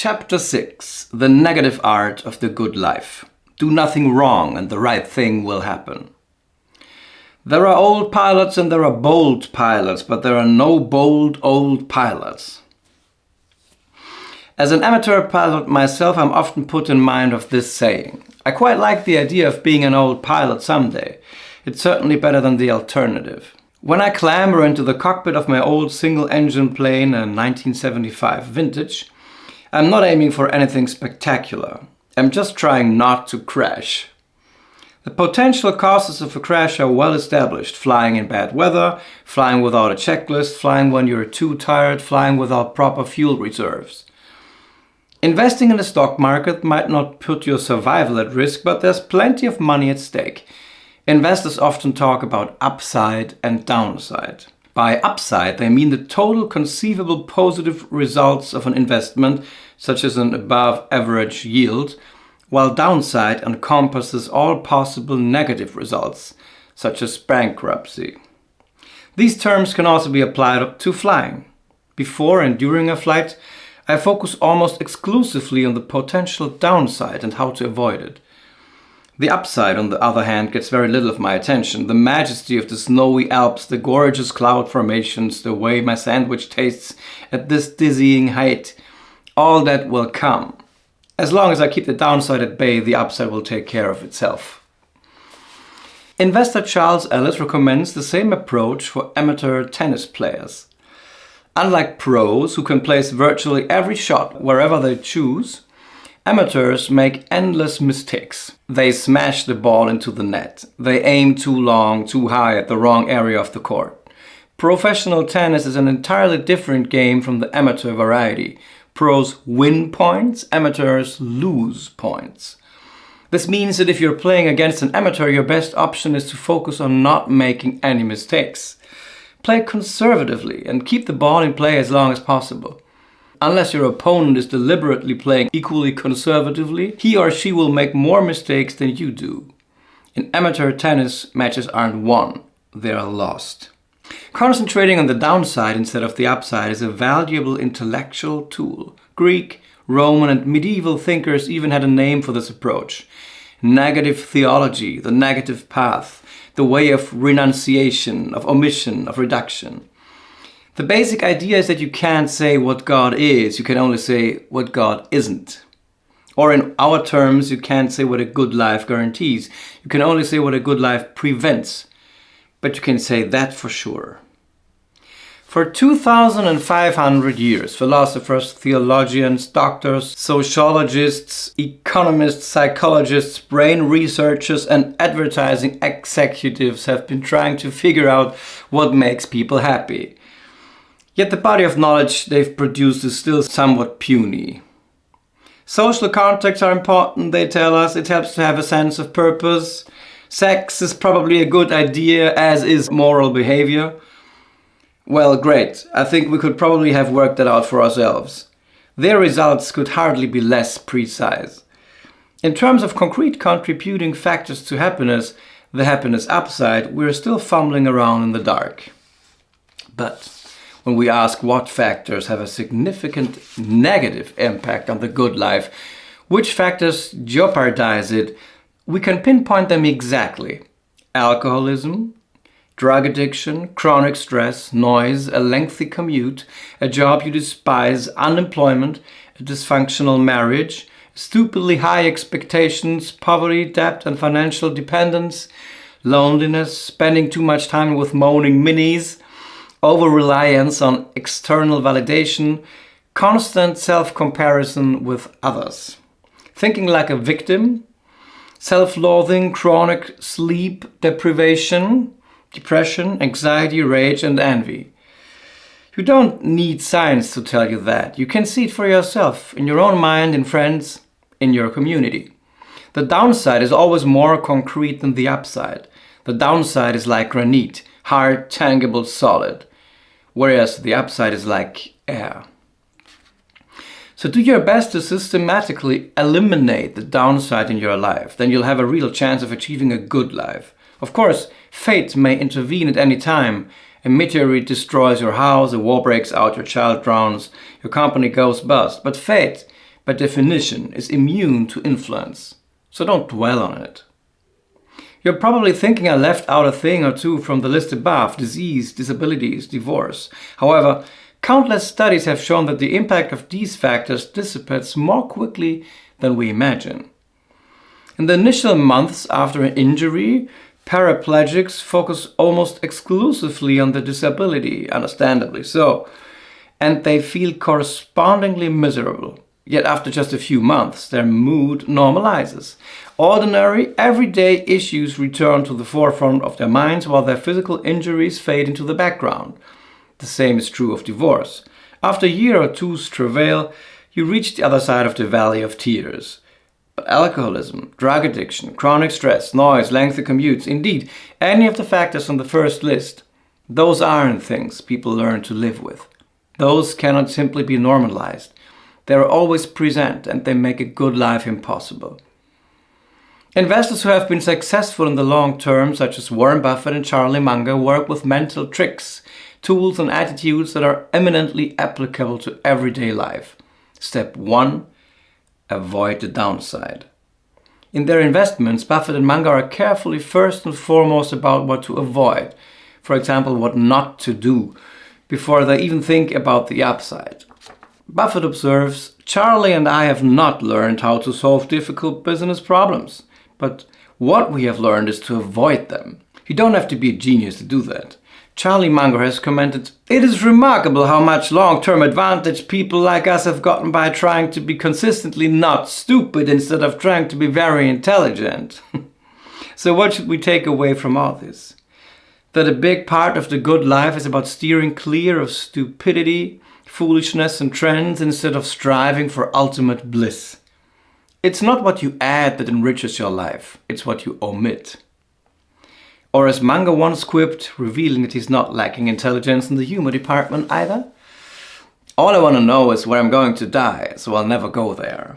Chapter 6. The Negative Art of the Good Life. Do nothing wrong and the right thing will happen. There are old pilots and there are bold pilots, but there are no bold old pilots. As an amateur pilot myself, I'm often put in mind of this saying. I quite like the idea of being an old pilot someday. It's certainly better than the alternative. When I clamber into the cockpit of my old single-engine plane, a 1975 vintage, I'm not aiming for anything spectacular. I'm just trying not to crash. The potential causes of a crash are well established. Flying in bad weather, flying without a checklist, flying when you're too tired, flying without proper fuel reserves. Investing in the stock market might not put your survival at risk, but there's plenty of money at stake. Investors often talk about upside and downside. By upside, they mean the total conceivable positive results of an investment, such as an above-average yield, while downside encompasses all possible negative results, such as bankruptcy. These terms can also be applied to flying. Before and during a flight, I focus almost exclusively on the potential downside and how to avoid it. The upside, on the other hand, gets very little of my attention. The majesty of the snowy Alps, the gorgeous cloud formations, the way my sandwich tastes at this dizzying height, all that will come. As long as I keep the downside at bay, the upside will take care of itself. Investor Charles Ellis recommends the same approach for amateur tennis players. Unlike pros who can place virtually every shot wherever they choose, amateurs make endless mistakes. They smash the ball into the net. They aim too long, too high at the wrong area of the court. Professional tennis is an entirely different game from the amateur variety. Pros win points, amateurs lose points. This means that if you're playing against an amateur, your best option is to focus on not making any mistakes. Play conservatively and keep the ball in play as long as possible. Unless your opponent is deliberately playing equally conservatively, he or she will make more mistakes than you do. In amateur tennis, matches aren't won, they are lost. Concentrating on the downside instead of the upside is a valuable intellectual tool. Greek, Roman, and medieval thinkers even had a name for this approach. Negative theology, the negative path, the way of renunciation, of omission, of reduction. The basic idea is that you can't say what God is, you can only say what God isn't. Or in our terms, you can't say what a good life guarantees. You can only say what a good life prevents. But you can say that for sure. For 2,500 years, philosophers, theologians, doctors, sociologists, economists, psychologists, brain researchers, and advertising executives have been trying to figure out what makes people happy. Yet the body of knowledge they've produced is still somewhat puny. Social contacts are important, they tell us. It helps to have a sense of purpose. Sex is probably a good idea, as is moral behavior. Well, great. I think we could probably have worked that out for ourselves. Their results could hardly be less precise. In terms of concrete contributing factors to happiness, the happiness upside, we're still fumbling around in the dark. But when we ask what factors have a significant negative impact on the good life, which factors jeopardize it, we can pinpoint them exactly. Alcoholism, drug addiction, chronic stress, noise, a lengthy commute, a job you despise, unemployment, a dysfunctional marriage, stupidly high expectations, poverty, debt and financial dependence, loneliness, spending too much time with moaning minis, over-reliance on external validation, constant self-comparison with others, thinking like a victim, self-loathing, chronic sleep deprivation, depression, anxiety, rage, and envy. You don't need science to tell you that. You can see it for yourself, in your own mind, in friends, in your community. The downside is always more concrete than the upside. The downside is like granite, hard, tangible, solid, whereas the upside is like air. So do your best to systematically eliminate the downside in your life. Then you'll have a real chance of achieving a good life. Of course, fate may intervene at any time. A meteorite destroys your house, a war breaks out, your child drowns, your company goes bust. But fate by definition, is immune to influence, so don't dwell on it. You're probably thinking I left out a thing or two from the list above: disease, disabilities, divorce. However, countless studies have shown that the impact of these factors dissipates more quickly than we imagine. In the initial months after an injury, paraplegics focus almost exclusively on the disability, understandably so, and they feel correspondingly miserable. Yet after just a few months, their mood normalizes. Ordinary, everyday issues return to the forefront of their minds while their physical injuries fade into the background. The same is true of divorce. After a year or two's travail, you reach the other side of the valley of tears. But alcoholism, drug addiction, chronic stress, noise, lengthy commutes, indeed, any of the factors on the first list, those aren't things people learn to live with. Those cannot simply be normalized. They are always present and they make a good life impossible. Investors who have been successful in the long term, such as Warren Buffett and Charlie Munger, work with mental tricks, tools and attitudes that are eminently applicable to everyday life. Step 1. Avoid the downside. In their investments, Buffett and Munger are carefully first and foremost about what to avoid, for example, what not to do, before they even think about the upside. Buffett observes, "Charlie and I have not learned how to solve difficult business problems, but what we have learned is to avoid them. You don't have to be a genius to do that." Charlie Munger has commented, "It is remarkable how much long-term advantage people like us have gotten by trying to be consistently not stupid instead of trying to be very intelligent." So what should we take away from all this? That a big part of the good life is about steering clear of stupidity, foolishness and trends instead of striving for ultimate bliss. It's not what you add that enriches your life, it's what you omit. Or as Munger once quipped, revealing that he's not lacking intelligence in the humor department either, "All I want to know is where I'm going to die, so I'll never go there."